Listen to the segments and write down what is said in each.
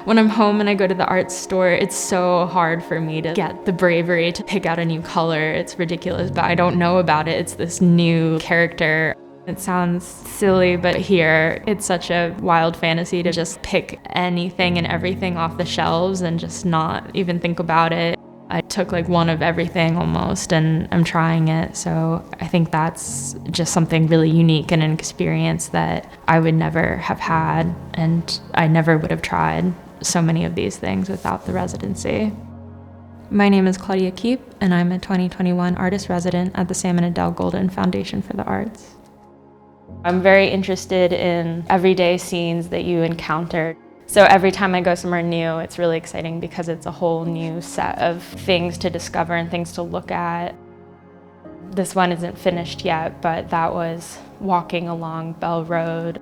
When I'm home and I go to the art store, it's so hard for me to get the bravery to pick out a new color. It's ridiculous, but I don't know about it. It's this new character. It sounds silly, but here it's such a wild fantasy to just pick anything and everything off the shelves and just not even think about it. I took like one of everything almost, and I'm trying it. So I think that's just something really unique and an experience that I would never have had, and I never would have tried so many of these things without the residency. My name is Claudia Keep, and I'm a 2021 artist resident at the Sam and Adele Golden Foundation for the Arts. I'm very interested in everyday scenes that you encounter. So every time I go somewhere new, it's really exciting because it's a whole new set of things to discover and things to look at. This one isn't finished yet, but that was walking along Bell Road.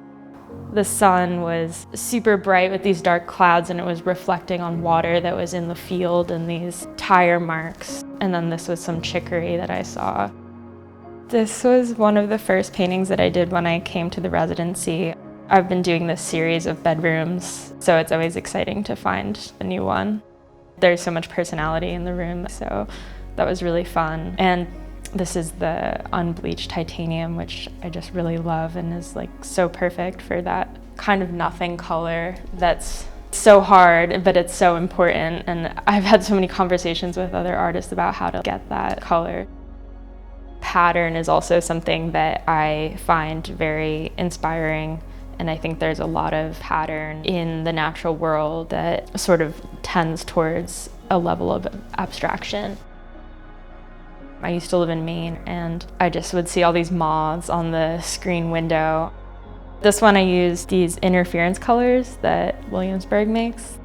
The sun was super bright with these dark clouds, and it was reflecting on water that was in the field and these tire marks. And then this was some chicory that I saw. This was one of the first paintings that I did when I came to the residency. I've been doing this series of bedrooms, so it's always exciting to find a new one. There's so much personality in the room, so that was really fun. And this is the unbleached titanium, which I just really love and is like so perfect for that kind of nothing color that's so hard, but it's so important. And I've had so many conversations with other artists about how to get that color. Pattern is also something that I find very inspiring. And I think there's a lot of pattern in the natural world that sort of tends towards a level of abstraction. I used to live in Maine, and I just would see all these moths on the screen window. This one I used these interference colors that Williamsburg makes.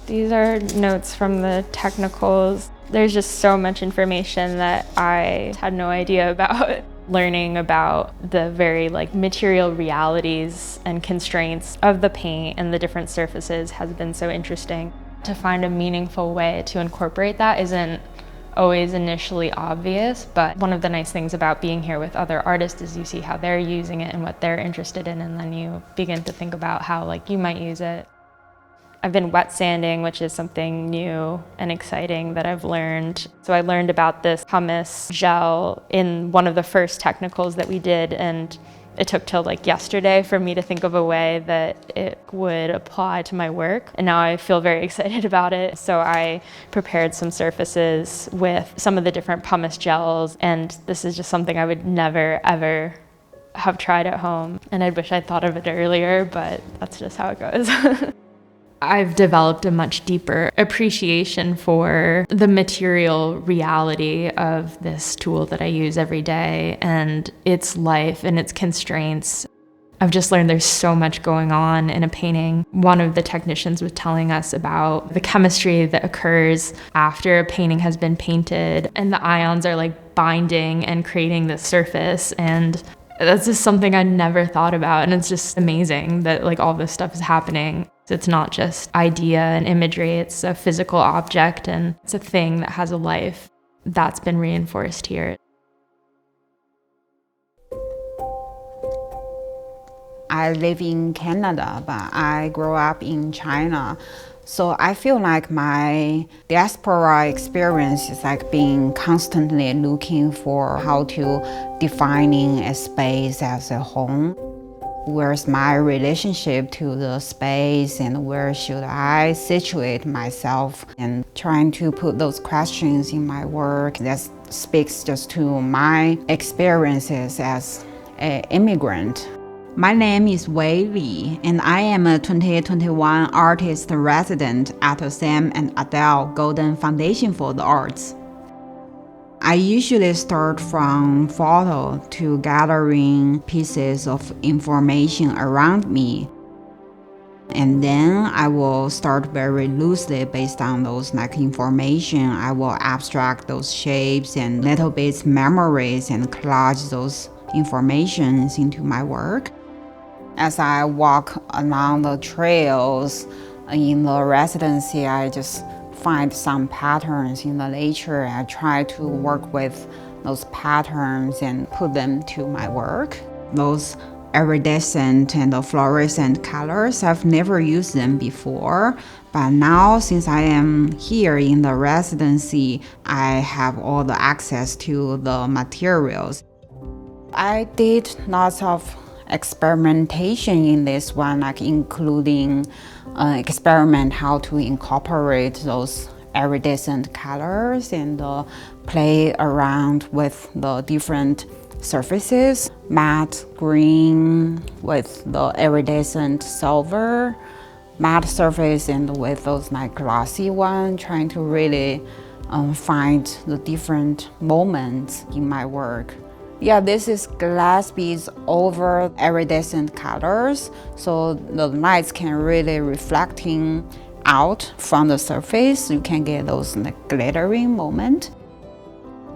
These are notes from the technicals. There's just so much information that I had no idea about. Learning about the very material realities and constraints of the paint and the different surfaces has been so interesting. To find a meaningful way to incorporate that isn't always initially obvious, but one of the nice things about being here with other artists is you see how they're using it and what they're interested in, and then you begin to think about how you might use it. I've been wet sanding, which is something new and exciting that I've learned. So I learned about this pumice gel in one of the first technicals that we did, and it took till yesterday for me to think of a way that it would apply to my work. And now I feel very excited about it. So I prepared some surfaces with some of the different pumice gels, and this is just something I would never, ever have tried at home. And I wish I'd thought of it earlier, but that's just how it goes. I've developed a much deeper appreciation for the material reality of this tool that I use every day and its life and its constraints. I've just learned there's so much going on in a painting. One of the technicians was telling us about the chemistry that occurs after a painting has been painted, and the ions are binding and creating this surface, and that's just something I never thought about, and it's just amazing that all this stuff is happening. It's not just idea and imagery, it's a physical object and it's a thing that has a life. That's been reinforced here. I live in Canada, but I grew up in China. So I feel like my diaspora experience is being constantly looking for how to defining a space as a home. Where's my relationship to the space, and where should I situate myself, and trying to put those questions in my work that speaks just to my experiences as an immigrant. My name is Wei Li, and I am a 2021 artist resident at the Sam and Adele Golden Foundation for the Arts. I usually start from photo to gathering pieces of information around me. And then I will start very loosely based on those information. I will abstract those shapes and little bits memories and collage those informations into my work. As I walk along the trails in the residency, I just find some patterns in the nature. I try to work with those patterns and put them to my work. Those iridescent and the fluorescent colors. I've never used them before, but now since I am here in the residency, I have all the access to the materials. I did lots of experimentation in this one, like including experiment how to incorporate those iridescent colors and play around with the different surfaces, matte green with the iridescent silver, matte surface, and with those like glossy one, trying to really find the different moments in my work. Yeah, this is glass beads over iridescent colors, so the lights can really reflecting out from the surface. You can get those like glittering moment.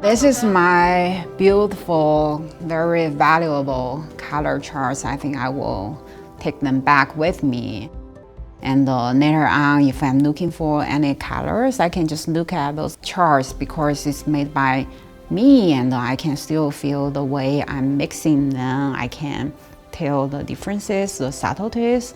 This is my beautiful, very valuable color charts. I think I will take them back with me. And later on, if I'm looking for any colors, I can just look at those charts because it's made by me, and I can still feel the way I'm mixing them. I can tell the differences, the subtleties.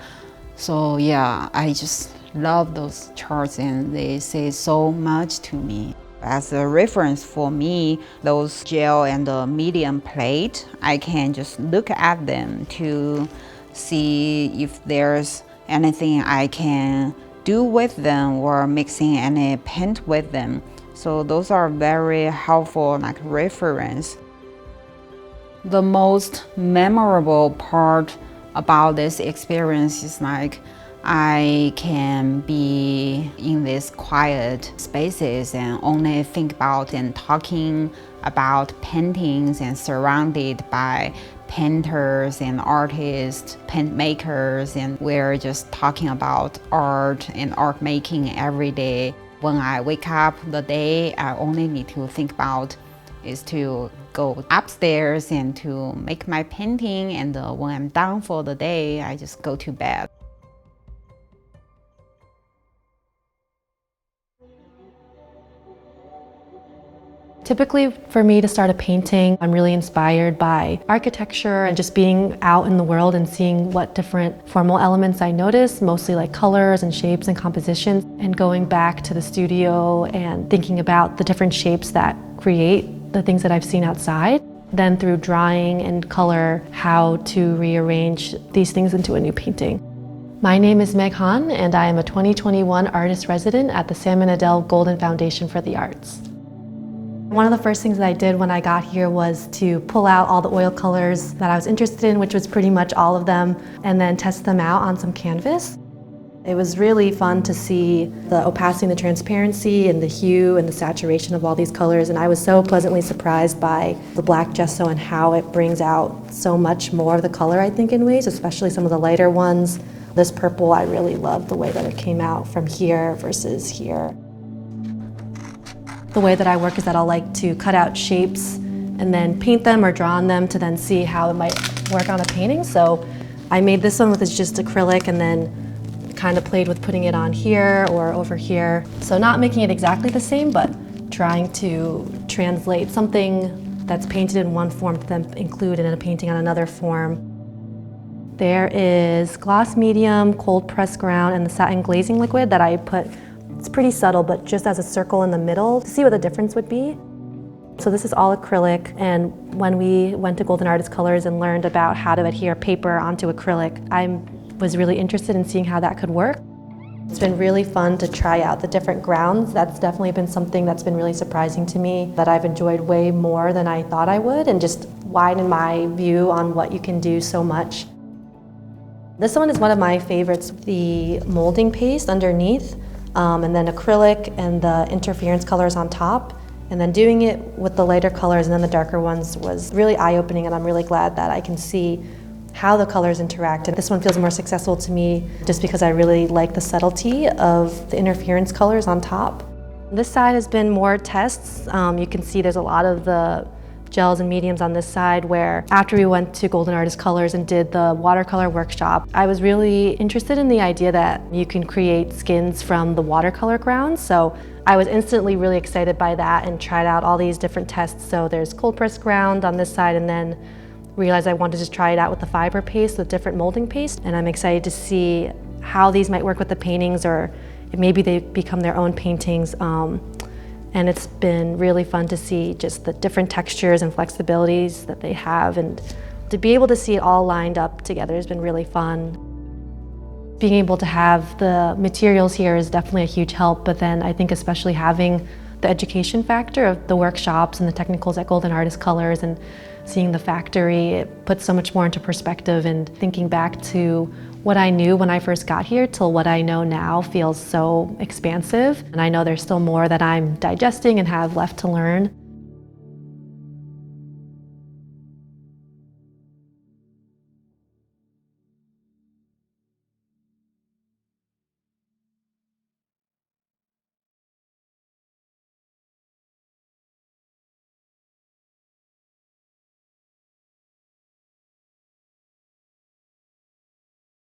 So yeah, I just love those charts and they say so much to me. As a reference for me, those gel and the medium plate, I can just look at them to see if there's anything I can do with them or mixing any paint with them. So those are very helpful like reference. The most memorable part about this experience is like I can be in these quiet spaces and only think about and talking about paintings and surrounded by painters and artists, paint makers, and we're just talking about art and art making every day. When I wake up the day, I only need to think about is to go upstairs and to make my painting, and when I'm done for the day, I just go to bed. Typically, for me to start a painting, I'm really inspired by architecture and just being out in the world and seeing what different formal elements I notice, mostly like colors and shapes and compositions, and going back to the studio and thinking about the different shapes that create the things that I've seen outside. Then through drawing and color, how to rearrange these things into a new painting. My name is Meg Hahn, and I am a 2021 artist resident at the San Bernardino Golden Foundation for the Arts. One of the first things that I did when I got here was to pull out all the oil colors that I was interested in, which was pretty much all of them, and then test them out on some canvas. It was really fun to see the opacity and the transparency and the hue and the saturation of all these colors, and I was so pleasantly surprised by the black gesso and how it brings out so much more of the color, I think, in ways, especially some of the lighter ones. This purple, I really loved the way that it came out from here versus here. The way that I work is that I'll like to cut out shapes and then paint them or draw on them to then see how it might work on a painting. So I made this one with just acrylic and then kind of played with putting it on here or over here. So not making it exactly the same, but trying to translate something that's painted in one form to then include in a painting on another form. There is gloss medium, cold pressed ground, and the satin glazing liquid that I put. It's pretty subtle, but just as a circle in the middle to see what the difference would be. So this is all acrylic, and when we went to Golden Artist Colors and learned about how to adhere paper onto acrylic, I was really interested in seeing how that could work. It's been really fun to try out the different grounds. That's definitely been something that's been really surprising to me, that I've enjoyed way more than I thought I would, and just widen my view on what you can do so much. This one is one of my favorites, the molding paste underneath. And then acrylic and the interference colors on top. And then doing it with the lighter colors and then the darker ones was really eye-opening, and I'm really glad that I can see how the colors interact. And this one feels more successful to me just because I really like the subtlety of the interference colors on top. This side has been more tests. You can see there's a lot of the gels and mediums on this side, where after we went to Golden Artist Colors and did the watercolor workshop, I was really interested in the idea that you can create skins from the watercolor grounds. So I was instantly really excited by that and tried out all these different tests. So there's cold pressed ground on this side, and then realized I wanted to try it out with the fiber paste, with different molding paste, and I'm excited to see how these might work with the paintings, or maybe they become their own paintings. And it's been really fun to see just the different textures and flexibilities that they have, and to be able to see it all lined up together has been really fun. Being able to have the materials here is definitely a huge help, but then I think especially having the education factor of the workshops and the technicals at Golden Artist Colors and seeing the factory, it puts so much more into perspective, and thinking back to what I knew when I first got here till what I know now feels so expansive. And I know there's still more that I'm digesting and have left to learn.